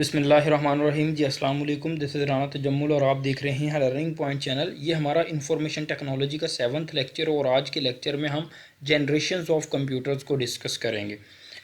बिस्मिल्लाहिर्रहमानिर्रहीम जी, अस्सलाम वालेकुम। दिस इज़ राना तजम्मुल और आप देख रहे हैं लर्निंग पॉइंट चैनल। ये हमारा इंफॉर्मेशन टेक्नोलॉजी का 7th लेक्चर और आज के लेक्चर में हम जनरेशन्स ऑफ कंप्यूटर्स को डिस्कस करेंगे।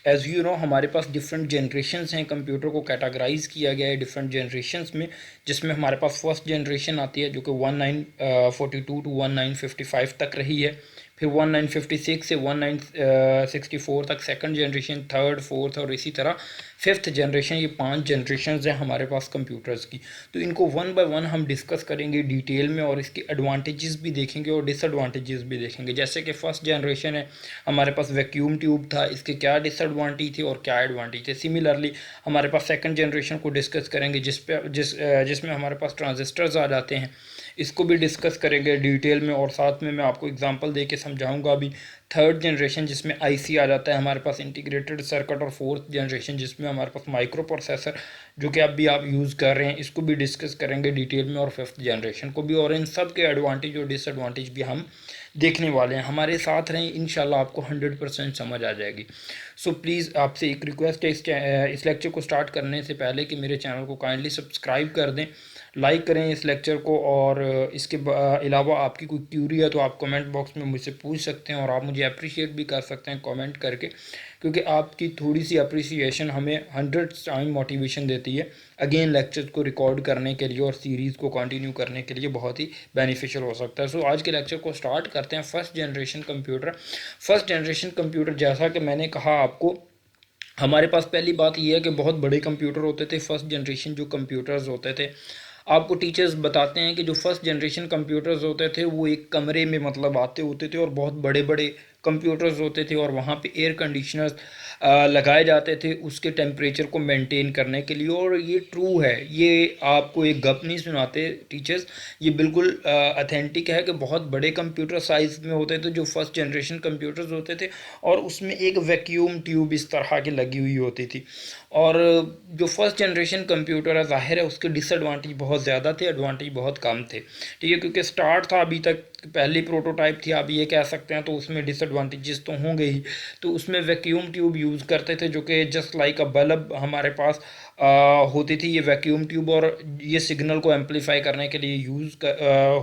एज़ यू नो हमारे पास डिफरेंट जनरेशन्स हैं, कंप्यूटर को कैटेगराइज किया गया है डिफरेंट जनरेशन्स में, जिसमें हमारे पास फर्स्ट जनरेशन आती है जो कि 1942 टू 1955 तक रही है। फिर 1956 से 1964 तक सेकंड जनरेशन, थर्ड, फोर्थ और इसी तरह फिफ्थ जनरेशन। ये 5 जनरेशन हैं हमारे पास कंप्यूटर्स की। तो इनको वन बाय वन हम डिस्कस करेंगे डिटेल में और इसके एडवांटेजेस भी देखेंगे और डिसएडवांटेजेस भी देखेंगे। जैसे कि फर्स्ट जनरेशन है, हमारे पास वैक्यूम ट्यूब था, इसके क्या डिसएडवांटेज थे और क्या एडवांटेज थे। सिमिलरली हमारे पास सेकंड जनरेशन को डिस्कस करेंगे जिसमें हमारे पास ट्रांजिस्टर्स आ जाते हैं, इसको भी डिस्कस करेंगे डिटेल में और साथ में मैं आपको एग्जांपल दे के समझाऊंगा अभी। थर्ड जनरेशन जिसमें आईसी आ जाता है हमारे पास, इंटीग्रेटेड सर्किट। और फोर्थ जनरेशन जिसमें हमारे पास माइक्रो प्रोसेसर जो कि अभी आप यूज़ कर रहे हैं, इसको भी डिस्कस करेंगे डिटेल में। और फिफ्थ जनरेशन को भी, और इन सब के एडवांटेज और डिसएडवांटेज भी हम देखने वाले हैं। हमारे साथ रहें, इंशाल्लाह आपको 100% समझ आ जाएगी। सो प्लीज़ आपसे एक रिक्वेस्ट है इस लेक्चर को स्टार्ट करने से पहले कि मेरे चैनल को काइंडली सब्सक्राइब कर दें, लाइक करें इस लेक्चर को। और इसके अलावा आपकी कोई क्यूरी है तो आप कमेंट बॉक्स में मुझसे पूछ सकते हैं और आप मुझे अप्रिशिएट भी कर सकते हैं कमेंट करके, क्योंकि आपकी थोड़ी सी अप्रिसिएशन हमें 100 टाइम मोटिवेशन देती है अगेन लेक्चर्स को रिकॉर्ड करने के लिए और सीरीज़ को कंटिन्यू करने के लिए बहुत ही बेनिफिशियल हो सकता है। सो आज के लेक्चर को स्टार्ट करते हैं। First generation computer. First generation computer, जैसा कि मैंने कहा आपको, हमारे पास पहली बात यह है कि बहुत बड़े कंप्यूटर होते थे। फर्स्ट जनरेशन जो कंप्यूटर्स होते थे, आपको टीचर्स बताते हैं कि जो फर्स्ट जनरेशन कंप्यूटर्स होते थे वो एक कमरे में मतलब आते होते थे और बहुत बड़े बड़े कंप्यूटर्स होते थे और वहाँ पे एयर कंडीशनर्स लगाए जाते थे उसके टेम्परेचर को मेंटेन करने के लिए। और ये ट्रू है, ये आपको एक गप नहीं सुनाते टीचर्स, ये बिल्कुल अथेंटिक है कि बहुत बड़े कंप्यूटर साइज़ में होते थे जो फर्स्ट जनरेशन कंप्यूटर्स होते थे और उसमें एक वैक्यूम ट्यूब इस तरह की लगी हुई होती थी। और जो फर्स्ट जनरेशन कंप्यूटर है, जाहिर है उसके डिसएडवांटेज बहुत ज़्यादा थे, एडवांटेज बहुत कम थे। ठीक है, क्योंकि स्टार्ट था, अभी तक पहली प्रोटोटाइप थी आप ये कह सकते हैं, तो उसमें डिसएडवांटेजेस तो होंगे ही। तो उसमें वैक्यूम ट्यूब यूज़ करते थे जो कि जस्ट लाइक अ बल्ब हमारे पास होती थी ये वैक्यूम ट्यूब, और ये सिग्नल को एम्पलीफाई करने के लिए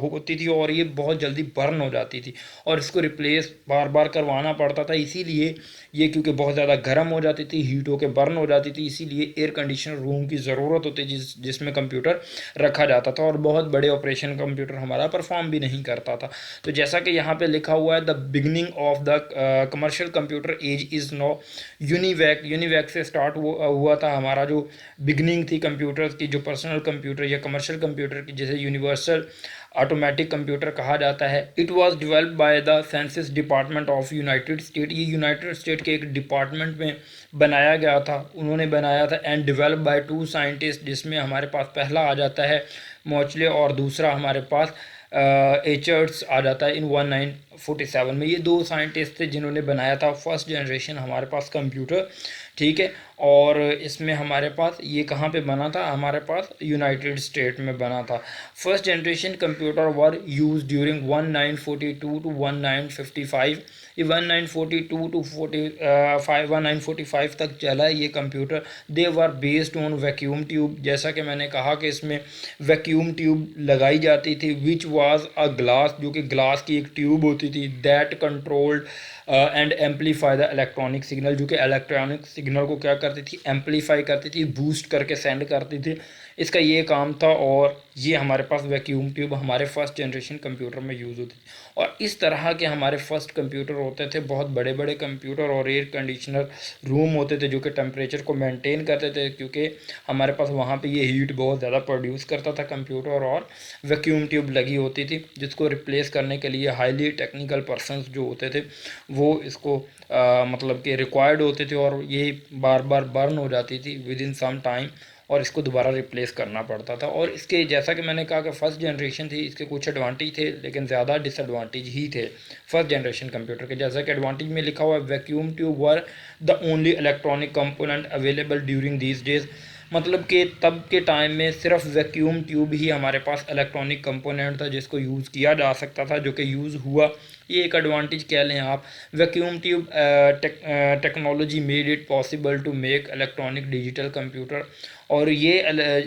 होती थी और ये बहुत जल्दी बर्न हो जाती थी और इसको रिप्लेस बार बार करवाना पड़ता था। इसीलिए ये, क्योंकि बहुत ज़्यादा गर्म हो जाती थी, हीट होकर बर्न हो जाती थी, इसीलिए एयर कंडीशनर रूम की ज़रूरत होती जिसमें कंप्यूटर रखा जाता था और बहुत बड़े ऑपरेशन कंप्यूटर हमारा परफॉर्म भी नहीं करता था। तो जैसा कि यहाँ पे लिखा हुआ है, the beginning of the commercial computer age is no UNIVAC. UNIVAC से स्टार्ट हुआ था हमारा जो बिगनिंग थी कंप्यूटर्स की, जो पर्सनल कंप्यूटर या कमर्शियल कंप्यूटर की, जैसे यूनिवर्सल ऑटोमेटिक कंप्यूटर कहा जाता है। It was developed by the census department of United State. ये यूनाइटेड स्टेट के एक डिपार्टमेंट में बनाया गया था, उन्होंने बनाया था। एंड डेवलप बाय 2 साइंटिस्ट, जिसमें हमारे पास पहला आ जाता है मोचले और दूसरा हमारे पास एचर्ट्स आ जाता है इन 1947 में। ये 2 साइंटिस्ट थे जिन्होंने बनाया था फर्स्ट जनरेशन हमारे पास कंप्यूटर। ठीक है, और इसमें हमारे पास ये कहाँ पे बना था, हमारे पास यूनाइटेड स्टेट में बना था। First generation computer were use during 1942 to 1955। ये 1942 टू 1945 तक चला ये कंप्यूटर। They were based on vacuum tube, जैसा कि मैंने कहा कि इसमें वैक्यूम ट्यूब लगाई जाती थी, विच वाज अ ग्लास, जो कि ग्लास की एक ट्यूब होती थी, that controlled and amplify the electronic signal, जो कि इलेक्ट्रॉनिक सिग्नल को क्या करती थी, एम्पलीफाई करती थी, बूस्ट करके सेंड करती थी। इसका ये काम था और ये हमारे पास वैक्यूम ट्यूब हमारे फर्स्ट जनरेशन कंप्यूटर में यूज़ होती थी। और इस तरह के हमारे फर्स्ट कंप्यूटर होते थे, बहुत बड़े बड़े कंप्यूटर, और एयर कंडीशनर रूम होते थे जो कि टेम्परेचर को मेंटेन करते थे, क्योंकि हमारे पास वहाँ पे ये हीट बहुत ज़्यादा प्रोड्यूस करता था कंप्यूटर। और वैक्यूम ट्यूब लगी होती थी जिसको रिप्लेस करने के लिए हाईली टेक्निकल पर्सनस जो होते थे वो इसको मतलब कि रिक्वायर्ड होते थे, और ये बार बार बर्न हो जाती थी विद इन सम टाइम और इसको दोबारा रिप्लेस करना पड़ता था। और इसके, जैसा कि मैंने कहा कि फर्स्ट जनरेशन थी, इसके कुछ एडवांटेज थे लेकिन ज़्यादा डिसएडवांटेज ही थे फर्स्ट जनरेशन कंप्यूटर के। जैसा कि एडवांटेज में लिखा हुआ है, vacuum tube were the only electronic component available during these days. मतलब कि तब के टाइम में सिर्फ वैक्यूम ट्यूब ही हमारे पास इलेक्ट्रॉनिक कंपोनेंट था जिसको यूज़ किया जा सकता था, जो कि यूज़ हुआ। ये एक एडवांटेज कह लें आप। Vacuum tube technology made it possible to make electronic digital computer, और ये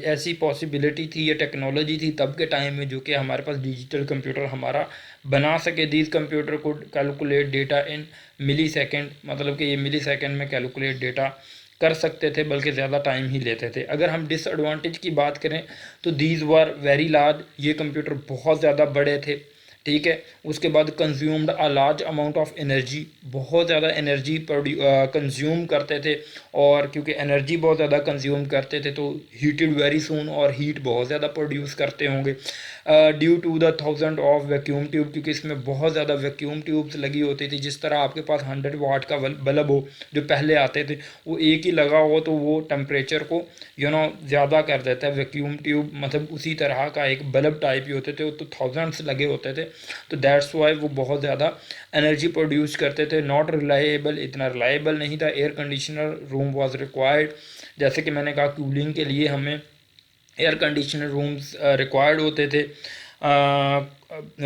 ऐसी पॉसिबिलिटी थी, ये टेक्नोलॉजी थी तब के टाइम में जो कि हमारे पास डिजिटल कंप्यूटर हमारा बना सके। दीज कंप्यूटर को कैलकुलेट डेटा इन मिली सेकेंड, मतलब कि ये मिली सेकेंड में कैलकुलेट डेटा कर सकते थे, बल्कि ज़्यादा टाइम ही लेते थे। अगर हम डिसएडवांटेज की बात करें तो दीज वर वेरी लार्ज, ये कंप्यूटर बहुत ज़्यादा बड़े थे, ठीक है। उसके बाद consumed a large amount of energy, बहुत ज़्यादा एनर्जी कंज्यूम करते थे, और क्योंकि एनर्जी बहुत ज़्यादा कंज्यूम करते थे तो हीटेड वेरी सून, और हीट बहुत ज़्यादा प्रोड्यूस करते होंगे due to the thousand of vacuum tube, क्योंकि इसमें बहुत ज़्यादा वैक्यूम ट्यूब्स लगी होती थी। जिस तरह आपके पास 100 वाट का बल्ब हो जो पहले आते थे, वो एक ही लगा हो तो वो टेम्परेचर को ज़्यादा कर देता है। वैक्यूम ट्यूब मतलब उसी तरह का एक बल्ब टाइप ही होते थे, वो तो थाउजेंड्स लगे होते थे, तो दैट्स वाई वो बहुत ज़्यादा एनर्जी प्रोड्यूस करते थे। नॉट रिलायबल, इतना रिलायबल नहीं था। Air conditioner room was required, जैसे कि मैंने कहा कूलिंग के लिए हमें एयर कंडीशनर रूम्स रिक्वायर्ड होते थे।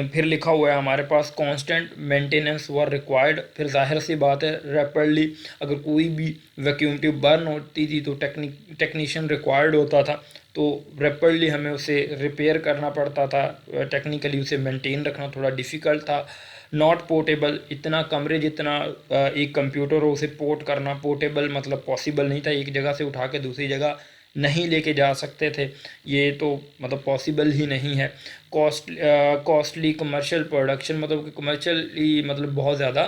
फिर लिखा हुआ है हमारे पास कांस्टेंट मेंटेनेंस वर रिक्वायर्ड। फिर जाहिर सी बात है रैपिडली अगर कोई भी वैक्यूम ट्यूब बर्न होती थी तो टेक्नीशियन रिक्वायर्ड होता था, तो रैपिडली हमें उसे रिपेयर करना पड़ता था। टेक्निकली उसे मेंटेन रखना थोड़ा डिफ़िकल्ट था। नॉट पोर्टेबल, इतना कमरे जितना एक कंप्यूटर हो उसे पोर्ट करना, पोर्टेबल मतलब पॉसिबल नहीं था, एक जगह से उठा के दूसरी जगह नहीं लेके जा सकते थे, ये तो मतलब पॉसिबल ही नहीं है। कॉस्टली कमर्शियल प्रोडक्शन, मतलब कि कमर्शियली मतलब बहुत ज़्यादा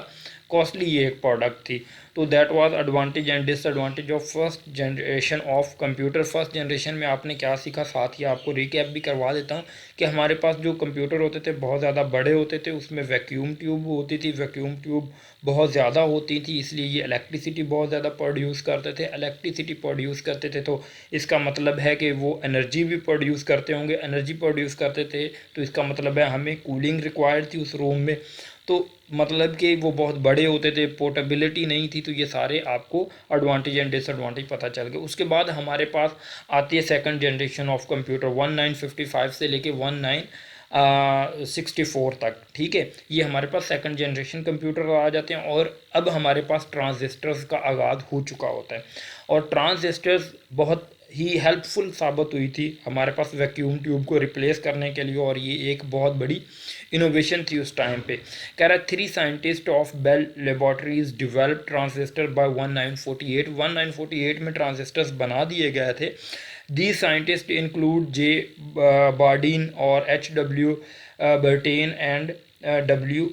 कॉस्टली ये एक प्रोडक्ट थी। तो that was advantage and disadvantage of first generation of computer. First generation में आपने क्या सीखा, साथ ही आपको रिकैप भी करवा देता हूँ कि हमारे पास जो कंप्यूटर होते थे बहुत ज़्यादा बड़े होते थे, उसमें वैक्यूम ट्यूब होती थी, वैक्यूम ट्यूब बहुत ज़्यादा होती थी, इसलिए ये इलेक्ट्रिसिटी बहुत ज़्यादा प्रोड्यूस करते थे। इलेक्ट्रिसिटी प्रोड्यूस करते थे तो इसका मतलब है कि वो एनर्जी भी प्रोड्यूस करते होंगे, एनर्जी प्रोड्यूस करते थे तो इसका मतलब है हमें कूलिंग रिक्वायर्ड थी उस रूम में, तो मतलब कि वो बहुत बड़े होते थे, पोर्टेबिलिटी नहीं थी। तो ये सारे आपको एडवांटेज एंड डिसएडवांटेज पता चल गए। उसके बाद हमारे पास आती है सेकंड जनरेशन ऑफ कंप्यूटर 1955 से लेके 1964 तक, ठीक है। ये हमारे पास सेकंड जनरेशन कंप्यूटर आ जाते हैं, और अब हमारे पास ट्रांजिस्टर्स का आगाज़ हो चुका होता है, और ट्रांजिस्टर्स बहुत ही हेल्पफुल साबित हुई थी हमारे पास वैक्यूम ट्यूब को रिप्लेस करने के लिए, और ये एक बहुत बड़ी इनोवेशन थी उस टाइम पे। कह रहा है 3 scientist of Bell laboratories develop transistor by 1948। 1948 में ट्रांजिस्टर्स बना दिए गए थे। The scientist include J Bardeen और H.W. Brattain and W.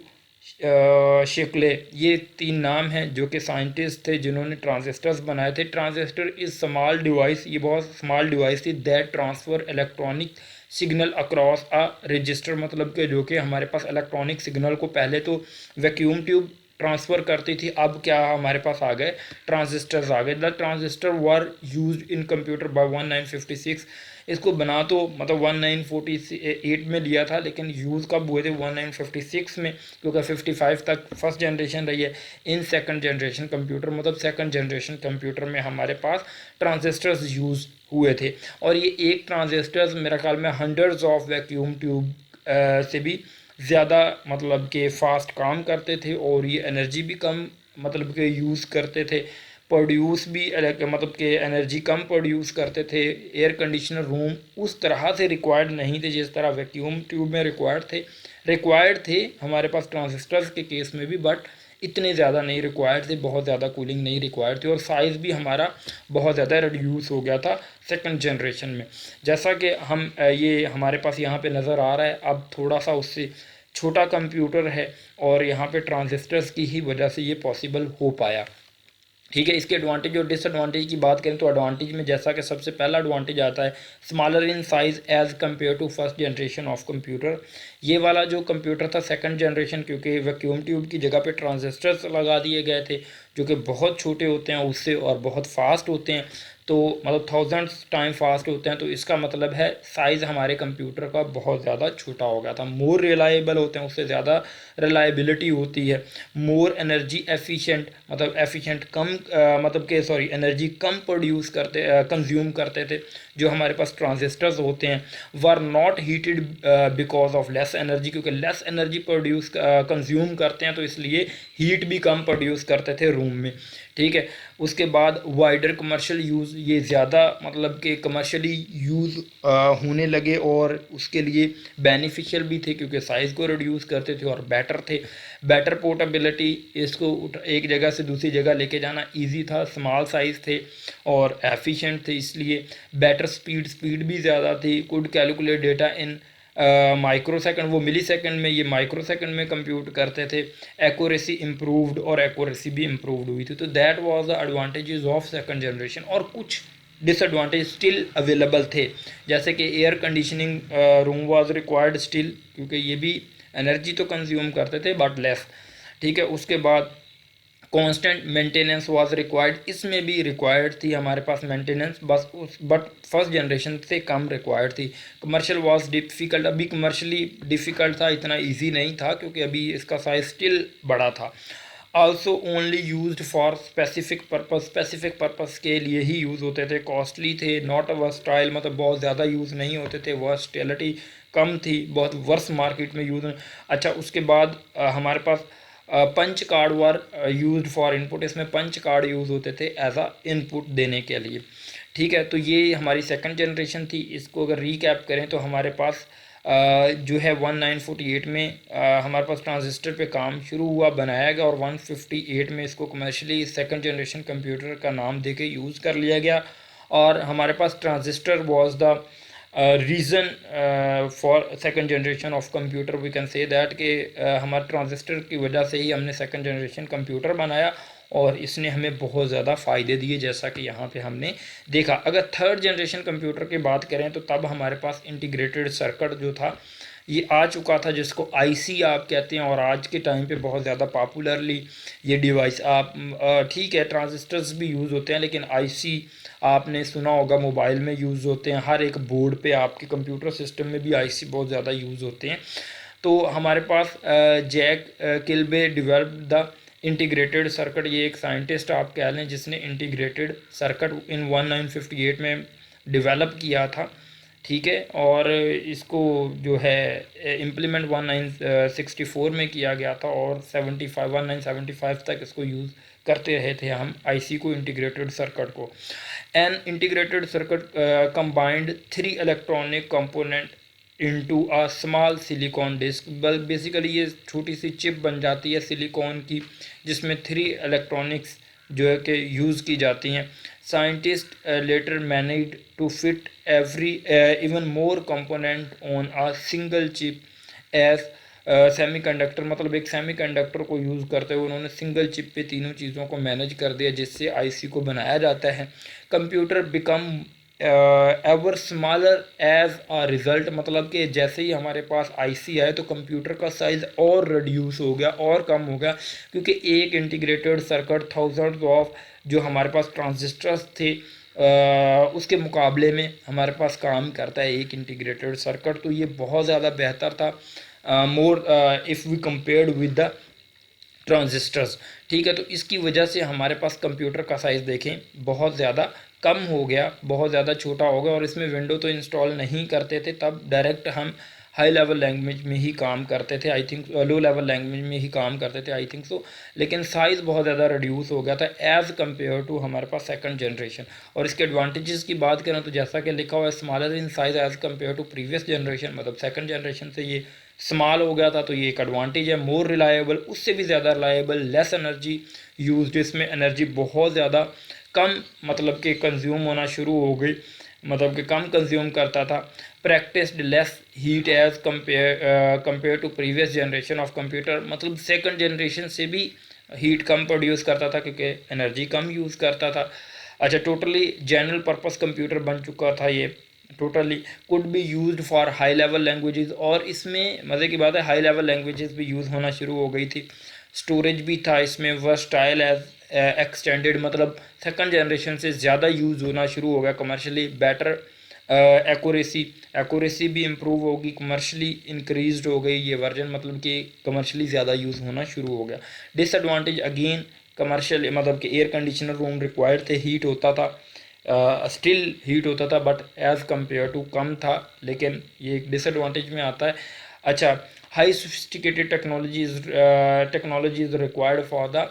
Shockley, ये 3 नाम हैं जो कि साइंटिस्ट थे जिन्होंने ट्रांजिस्टर्स बनाए थे। ट्रांजिस्टर इज़ स्मॉल डिवाइस, ये बहुत स्मॉल डिवाइस थी, that transfer electronic signal across a resistor, मतलब कि जो कि हमारे पास इलेक्ट्रॉनिक सिग्नल को पहले तो वैक्यूम ट्यूब ट्रांसफ़र करती थी, अब क्या हमारे पास आ गए ट्रांजिस्टर्स आ गए। The transistor were used in computer by 1956। इसको बना तो मतलब 1948 में लिया था, लेकिन यूज़ कब हुए थे 1956 में, क्योंकि 55 तक फर्स्ट जनरेशन रही है। इन सेकंड जनरेशन कंप्यूटर मतलब सेकंड जनरेशन कंप्यूटर में हमारे पास ट्रांजिस्टर्स यूज़ हुए थे, और ये एक ट्रांजिस्टर्स मेरा ख्याल में हंड्रेड्स ऑफ वैक्यूम ट्यूब से भी ज़्यादा मतलब कि फ़ास्ट काम करते थे, और ये एनर्जी भी कम मतलब कि यूज़ करते थे, प्रोड्यूस भी मतलब कि एनर्जी कम प्रोड्यूस करते थे। एयर कंडीशनर रूम उस तरह से रिक्वायर्ड नहीं थे जिस तरह वैक्यूम ट्यूब में रिक्वायर्ड थे हमारे पास ट्रांजिस्टर्स के केस में भी, बट इतने ज़्यादा नहीं रिक्वायर्ड थे, बहुत ज़्यादा कूलिंग नहीं रिक्वायर्ड थी, और साइज़ भी हमारा बहुत ज़्यादा रिड्यूस हो गया था सेकंड जनरेशन में। जैसा कि हम ये हमारे पास यहाँ पे नज़र आ रहा है, अब थोड़ा सा उससे छोटा कंप्यूटर है, और यहाँ पे ट्रांजिस्टर्स की ही वजह से ये पॉसिबल हो पाया, ठीक है। इसके एडवांटेज और डिसएडवांटेज की बात करें तो एडवांटेज में जैसा कि सबसे पहला एडवांटेज आता है smaller in size as compare to first generation of computer. ये वाला जो कंप्यूटर था सेकंड जनरेशन, क्योंकि वैक्यूम ट्यूब की जगह पे ट्रांजिस्टर्स लगा दिए गए थे जो कि बहुत छोटे होते हैं उससे और बहुत फास्ट होते हैं, तो मतलब थाउजेंड्स टाइम फास्ट होते हैं, तो इसका मतलब है साइज़ हमारे कंप्यूटर का बहुत ज़्यादा छोटा हो गया था। मोर रिलायबल होते हैं, उससे ज़्यादा रिलायबिलिटी होती है। मोर एनर्जी एफिशिएंट, मतलब एफिशिएंट कम मतलब कि सॉरी एनर्जी कम प्रोड्यूस करते कंज्यूम करते थे। जो हमारे पास ट्रांजिस्टर्स होते हैं were not heated because of less energy, क्योंकि लेस एनर्जी प्रोड्यूस कंज्यूम करते हैं तो इसलिए हीट भी कम प्रोड्यूस करते थे रूम में। ठीक है, उसके बाद वाइडर कमर्शियल यूज़, ये ज़्यादा मतलब कि कमर्शियली यूज़ होने लगे और उसके लिए बेनिफिशियल भी थे क्योंकि साइज़ को रिड्यूस करते थे और बेटर थे। बेटर पोर्टेबिलिटी, इसको एक जगह से दूसरी जगह लेके जाना इजी था, स्मॉल साइज़ थे और एफिशिएंट थे इसलिए। बेटर स्पीड भी ज़्यादा थी। Could calculate data in micro second, वो मिली सेकंड में, ये माइक्रो सेकंड में कंप्यूट करते थे। एक्यूरेसी इम्प्रूव्ड, और एक्यूरेसी भी इम्प्रूव्ड हुई थी। तो that was the advantages of second generation. और कुछ डिसएडवांटेज स्टिल अवेलेबल थे, जैसे कि air conditioning room was required still, क्योंकि ये भी एनर्जी तो कंज्यूम करते थे बट लेस। ठीक है, उसके बाद कांस्टेंट मेंटेनेंस वाज रिक्वायर्ड, इसमें भी रिक्वायर्ड थी हमारे पास मेंटेनेंस, बस उस बट फर्स्ट जनरेशन से कम रिक्वायर्ड थी। कमर्शियल वाज डिफ़िकल्ट, अभी कमर्शियली डिफ़िकल्ट था, इतना इजी नहीं था क्योंकि अभी इसका साइज स्टिल बड़ा था। Also only used for specific purpose के लिए ही यूज़ होते थे। कॉस्टली थे, नॉट वर्सटाइल, मतलब बहुत ज़्यादा यूज़ नहीं होते थे, वर्सटिलिटी कम थी, बहुत वर्स मार्केट में यूज़। अच्छा, उसके बाद हमारे पास punch card were used for input, इसमें पंच कार्ड यूज़ होते थे एज अ इनपुट देने के लिए। ठीक है, तो ये हमारी सेकंड जनरेशन थी। इसको अगर रीकैप करें तो हमारे पास जो है 1948 में हमारे पास ट्रांजिस्टर पे काम शुरू हुआ, बनाया गया और 158 में इसको कमर्शियली सेकंड जनरेशन कंप्यूटर का नाम देके यूज़ कर लिया गया। और हमारे पास transistor was the reason for second generation of computer, we can say that कि हमारे ट्रांजिस्टर की वजह से ही हमने सेकंड जनरेशन कंप्यूटर बनाया और इसने हमें बहुत ज़्यादा फ़ायदे दिए, जैसा कि यहाँ पे हमने देखा। अगर थर्ड जनरेशन कंप्यूटर की बात करें तो तब हमारे पास इंटीग्रेटेड सर्किट जो था ये आ चुका था, जिसको आईसी आप कहते हैं, और आज के टाइम पे बहुत ज़्यादा पॉपुलरली ये डिवाइस आप ठीक है ट्रांजिस्टर्स भी यूज़ होते हैं, लेकिन आईसी आपने सुना होगा मोबाइल में यूज़ होते हैं, हर एक बोर्ड पे आपके कंप्यूटर सिस्टम में भी आईसी बहुत ज़्यादा यूज़ होते हैं। तो हमारे पास Jack Kilby develop the integrated circuit, ये एक साइंटिस्ट आप कह लें जिसने इंटीग्रेटेड सर्किट इन 1958 में डेवलप किया था। ठीक है, और इसको जो है इम्प्लीमेंट 1964 में किया गया था और 1975 तक इसको यूज़ करते रहे थे हम आईसी को, इंटीग्रेटेड सर्किट को। An integrated circuit combined 3 electronic component into a small silicon disk, basically ये छोटी सी चिप बन जाती है सिलिकॉन की, जिसमें 3 इलेक्ट्रॉनिक्स जो है कि यूज़ की जाती हैं। Scientist later managed to fit every even more component on a single chip as semiconductor, मतलब एक सेमीकंडक्टर को यूज़ करते हुए उन्होंने सिंगल चिप पे तीनों चीज़ों को मैनेज कर दिया, जिससे आईसी को बनाया जाता है। Computer become ever smaller as a result, मतलब कि जैसे ही हमारे पास आईसी आए तो कंप्यूटर का साइज़ और रिड्यूस हो गया और कम हो गया, क्योंकि एक इंटीग्रेटेड सर्किट थाउजेंड्स ऑफ जो हमारे पास ट्रांजिस्टर्स थे उसके मुकाबले में हमारे पास काम करता है एक इंटीग्रेटेड सर्किट। तो ये बहुत ज़्यादा बेहतर था, more if we compared with the transistors. ठीक है, तो इसकी वजह से हमारे पास कंप्यूटर का साइज़ देखें बहुत ज़्यादा कम हो गया, बहुत ज़्यादा छोटा हो गया। और इसमें विंडो तो इंस्टॉल नहीं करते थे, तब डायरेक्ट हम हाई लेवल लैंग्वेज में ही काम करते थे, I think low level language में ही काम करते थे, आई थिंक सो। लेकिन साइज़ बहुत ज़्यादा रिड्यूस हो गया था एज़ कम्पेयर टू हमारे पास सेकंड जनरेशन। और इसके एडवांटेजेस की बात करें तो जैसा कि लिखा हुआ है smaller in size as compare to previous generation, मतलब सेकंड जनरेशन से ये स्मॉल हो गया था, तो ये एक एडवांटेज है। मोर रिलायबल, उससे भी ज़्यादा रिलायबल, लेस एनर्जी यूज्ड, इसमें एनर्जी बहुत ज़्यादा कम मतलब कि कंज्यूम होना शुरू हो गई, मतलब कि कम कंज्यूम करता था। Practised less heat as compare to previous generation of computer, मतलब सेकंड जनरेशन से भी हीट कम प्रोड्यूस करता था क्योंकि एनर्जी कम यूज़ करता था। अच्छा, टोटली जनरल पर्पस कंप्यूटर बन चुका था ये, totally could be used for high level languages, और इसमें मज़े की बात है हाई लेवल लैंग्वेजेस भी यूज़ होना शुरू हो गई थी। स्टोरेज भी था इसमें, वर्सटाइल एज एक्सटेंडेड, मतलब सेकंड जनरेशन से ज़्यादा यूज़ होना शुरू हो गया कमर्शियली। बेटर एक्यूरेसी भी इम्प्रूव होगी, कमर्शियली इंक्रीज्ड हो गई ये वर्जन, मतलब कि कमर्शियली ज़्यादा यूज़ होना शुरू हो गया। डिसएडवांटेज अगेन कमर्शियल, मतलब कि एयर कंडीशनर रूम रिक्वायर्ड थे, हीट होता था, स्टिल हीट होता था, बट एज़ कम्पेयर टू कम था, लेकिन ये एक डिसएडवांटेज में आता है। अच्छा, high sophisticated technology is required for the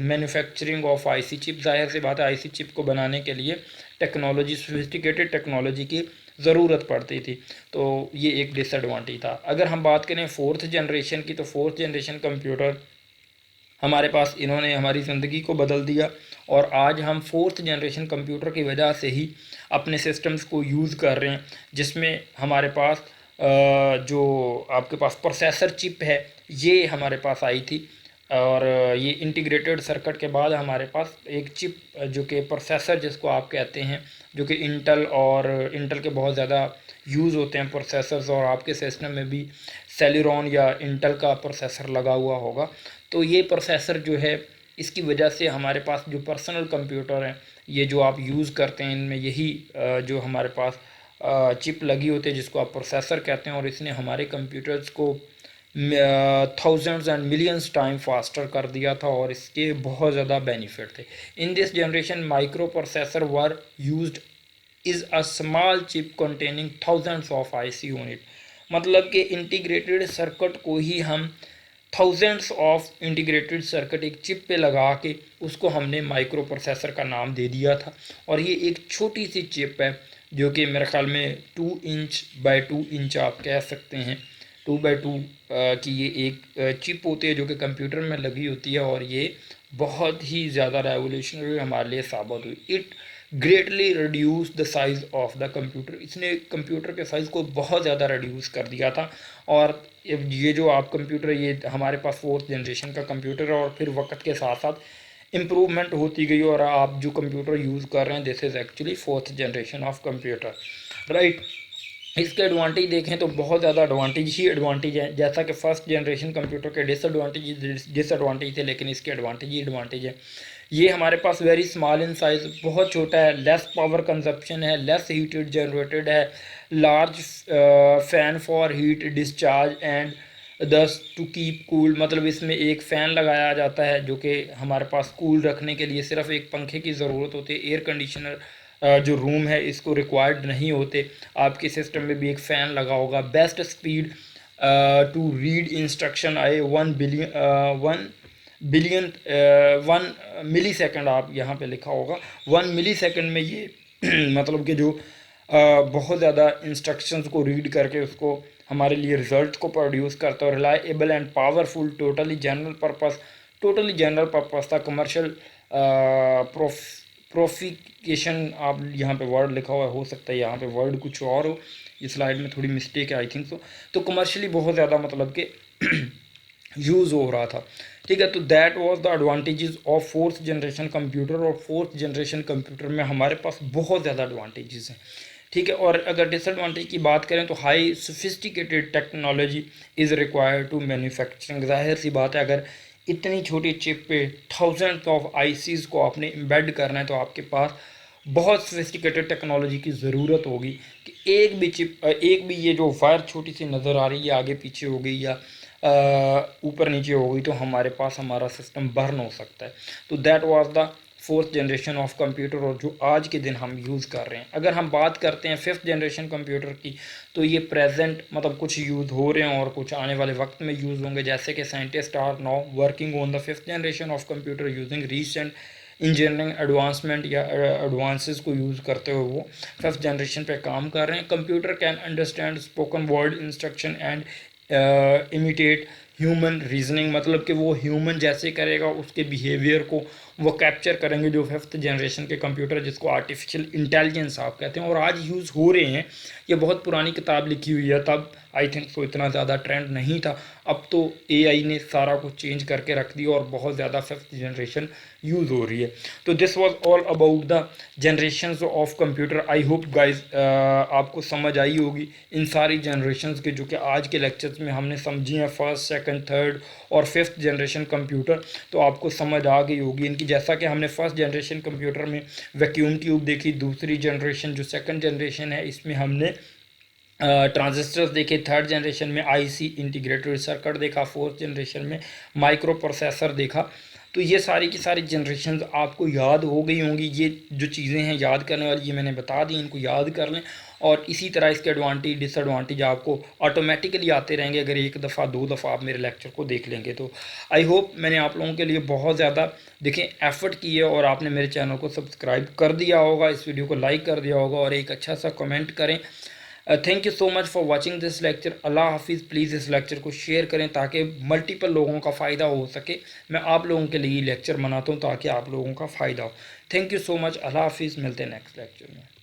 manufacturing of IC chip. जाहिर सी बात है आईसी चिप को बनाने के लिए टेक्नोलॉजी, सोफिस्टिकेटेड टेक्नोलॉजी की ज़रूरत पड़ती थी, तो ये एक डिसएडवांटेज था। अगर हम बात करें फोर्थ जनरेशन की, तो फोर्थ जनरेशन कंप्यूटर हमारे पास इन्होंने हमारी ज़िंदगी को बदल दिया, और आज हम फोर्थ जनरेशन कंप्यूटर की वजह से ही अपने सिस्टम्स को यूज़ कर रहे हैं, जिसमें हमारे पास जो आपके पास प्रोसेसर चिप है ये हमारे पास आई थी, और ये इंटीग्रेटेड सर्किट के बाद हमारे पास एक चिप जो कि प्रोसेसर जिसको आप कहते हैं, जो कि इंटेल के बहुत ज़्यादा यूज़ होते हैं प्रोसेसर्स, और आपके सिस्टम में भी सेलेरॉन या इंटेल का प्रोसेसर लगा हुआ होगा। तो ये प्रोसेसर जो है, इसकी वजह से हमारे पास जो पर्सनल कंप्यूटर हैं, ये जो आप यूज़ करते हैं, इनमें यही जो हमारे पास चिप लगी होती है जिसको आप प्रोसेसर कहते हैं, और इसने हमारे कंप्यूटर्स को thousands and millions time faster कर दिया था, और इसके बहुत ज़्यादा बेनिफिट थे। In this generation micro processor were used is a small chip containing thousands of IC unit, मतलब कि इंटीग्रेटेड सर्किट को ही हम थाउजेंड्स ऑफ इंटीग्रेटेड सर्किट एक चिप पे लगा के उसको हमने माइक्रो प्रोसेसर का नाम दे दिया था। और ये एक छोटी सी चिप है जो कि मेरे ख्याल में 2 इंच बाय 2 इंच आप कह सकते हैं, 2x2 की ये एक चिप होती है जो कि कंप्यूटर में लगी होती है, और ये बहुत ही ज़्यादा रेवोल्यूशनरी हमारे लिए साबित हुई। It greatly reduce the size of the computer, इसने कंप्यूटर के साइज़ को बहुत ज़्यादा रिड्यूस कर दिया था। और ये जो आप कंप्यूटर, ये हमारे पास फोर्थ जनरेशन का कंप्यूटर है, और फिर वक्त के साथ साथ इम्प्रूवमेंट होती गई, और आप जो कंप्यूटर यूज़ कर रहे हैं this is actually fourth generation of computer, right. इसके एडवांटेज देखें तो बहुत ज़्यादा एडवांटेज ही एडवांटेज है, जैसा कि फर्स्ट जनरेशन कंप्यूटर के डिसएडवांटेज थे, लेकिन इसके एडवांटेज ही एडवांटेज है। ये हमारे पास वेरी स्मॉल इन साइज़, बहुत छोटा है, लेस पावर कंजप्शन है, लेस हीटेड जनरेटेड है, large fan for heat discharge and दस टू कीप कूल, मतलब इसमें एक फ़ैन लगाया जाता है जो कि हमारे पास कूल रखने के लिए सिर्फ एक पंखे की ज़रूरत होती है। एयर कंडीशनर जो रूम है इसको रिक्वायर्ड नहीं होते। आपके सिस्टम में भी एक फ़ैन लगा होगा। Best speed to read instruction आए 1 मिली सेकेंड, आप यहाँ पे लिखा होगा 1 मिली सेकेंड में ये मतलब कि जो बहुत ज़्यादा इंस्ट्रक्शंस को रीड करके उसको हमारे लिए रिज़ल्ट को प्रोड्यूस करता है। Reliable and powerful, totally general purpose था। कमर्शियल प्रोफिकेशन, आप यहाँ पे वर्ड लिखा हुआ हो सकता है यहाँ पे वर्ड कुछ और हो, इस स्लाइड में थोड़ी मिस्टेक है आई थिंक सो। तो कमर्शियली बहुत ज़्यादा मतलब कि यूज़ हो रहा था, ठीक है। तो that was the advantages of fourth generation computer, और फोर्थ जनरेशन कंप्यूटर में हमारे पास बहुत ज़्यादा एडवांटेजेस हैं, ठीक है। और अगर डिसएडवांटेज की बात करें तो high sophisticated technology is required to manufacturing. जाहिर सी बात है अगर इतनी छोटी चिप पे थाउजेंड्स ऑफ आईसीज़ को आपने एम्बेड करना है तो आपके पास बहुत सोफिस्टिकेटेड टेक्नोलॉजी की ज़रूरत होगी कि एक भी ये जो वायर छोटी सी नज़र आ रही है आगे पीछे हो गई या ऊपर नीचे हो गई तो हमारे पास हमारा सिस्टम बर्न हो सकता है। तो that was the fourth generation of computer, और जो आज के दिन हम यूज़ कर रहे हैं। अगर हम बात करते हैं फिफ्थ जनरेशन कंप्यूटर की, तो ये प्रेजेंट मतलब कुछ यूज़ हो रहे हैं और कुछ आने वाले वक्त में यूज़ होंगे। जैसे कि scientist are now working on the fifth generation of computer using recent engineering advancement या एडवांसेस को यूज़ करते हुए वो फिफ्थ जनरेशन पे काम कर रहे हैं। Computer can understand spoken word instruction and imitate human reasoning, मतलब कि वो ह्यूमन जैसे करेगा, उसके बिहेवियर को वो कैप्चर करेंगे जो 5th जनरेशन के कंप्यूटर जिसको आर्टिफिशियल इंटेलिजेंस आप कहते हैं और आज यूज़ हो रहे हैं। ये बहुत पुरानी किताब लिखी हुई है, तब आई थिंक सो इतना ज़्यादा ट्रेंड नहीं था। अब तो एआई ने सारा कुछ चेंज करके रख दिया और बहुत ज़्यादा 5th जनरेशन यूज़ हो रही है। तो this was all about the generations of computer. I hope guys आपको समझ आई होगी इन सारी जनरेशन्स के जो कि आज के लेक्चर्स में हमने समझी हैं, फर्स्ट, सेकंड, थर्ड और 5th जनरेशन कंप्यूटर। तो आपको समझ आ गई होगी इनकी। जैसा कि हमने फर्स्ट जनरेशन कंप्यूटर में वैक्यूम ट्यूब देखी, दूसरी जनरेशन जो सेकंड जनरेशन है इसमें हमने ट्रांजिस्टर्स देखे, थर्ड जनरेशन में आईसी इंटीग्रेटेड सर्किट देखा, फोर्थ जनरेशन में माइक्रो प्रोसेसर देखा। तो ये सारी की सारी जनरेशन्स आपको याद हो गई होंगी। ये जो चीज़ें हैं याद करने वाली ये मैंने बता दी, इनको याद कर लें और इसी तरह इसके एडवांटेज डिसएडवांटेज आपको ऑटोमेटिकली आते रहेंगे अगर एक दफ़ा दो दफ़ा आप मेरे लेक्चर को देख लेंगे। तो आई होप मैंने आप लोगों के लिए बहुत ज़्यादा देखें एफ़र्ट की है और आपने मेरे चैनल को सब्सक्राइब कर दिया होगा, इस वीडियो को लाइक कर दिया होगा और एक अच्छा सा कमेंट करें। Thank you so much for watching this lecture. अल्लाह हाफिज़। प्लीज़ इस लेक्चर को शेयर करें ताकि मल्टीपल लोगों का फ़ायदा हो सके। मैं आप लोगों के लिए लेक्चर बनाता हूँ ताकि आप लोगों का फ़ायदा हो। Thank you so much. अल्लाह हाफिज़। मिलते हैं नेक्स्ट लेक्चर में।